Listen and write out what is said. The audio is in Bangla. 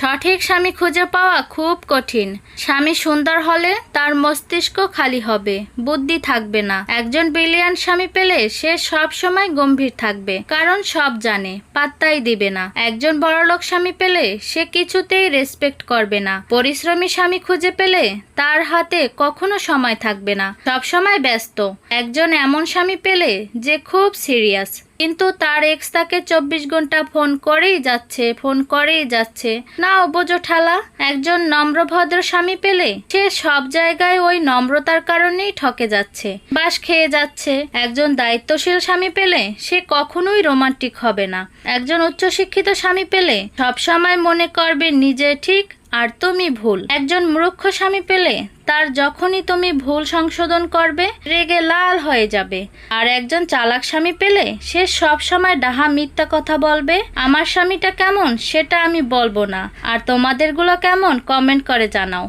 সঠিক স্বামী খুঁজে পাওয়া খুব কঠিন। স্বামী সুন্দর হলে তার মস্তিষ্ক খালি হবে, বুদ্ধি থাকবে না। একজন ব্রিলিয়ান্ট স্বামী পেলে সে সব সময় গম্ভীর থাকবে, কারণ সব জানে, পাত্তাই দিবে না। একজন বড়লোক স্বামী পেলে সে কিছুতেই রেসপেক্ট করবে না। পরিশ্রমী স্বামী খুঁজে পেলে তার হাতে কখনো সময় থাকবে না, সব সময় ব্যস্ত। একজন এমন স্বামী পেলে যে খুব সিরিয়াস, কিন্তু তার এক্স তাকে 24 ঘন্টা ফোন করেই যাচ্ছে। না বোঝো ঠালা। একজন নম্রভদ্র স্বামী পেলে সে সব জায়গায় ওই নম্রতার কারণেই ঠকে যাচ্ছে, বাস খেয়ে যাচ্ছে। একজন দায়িত্বশীল স্বামী পেলে সে কখনোই রোমান্টিক হবে না। একজন উচ্চশিক্ষিত স্বামী পেলে সবসময় মনে করবে নিজে ঠিক আর তুমি ভুল। একজন মূর্খ স্বামী পেলে তার যখনই তুমি ভুল সংশোধন করবে রেগে লাল হয়ে যাবে। আর একজন চালাক স্বামী পেলে সে সব সময় ডাহা মিথ্যা কথা বলবে। আমার স্বামীটা কেমন সেটা আমি বলবো না, আর তোমাদেরগুলো কেমন কমেন্ট করে জানাও।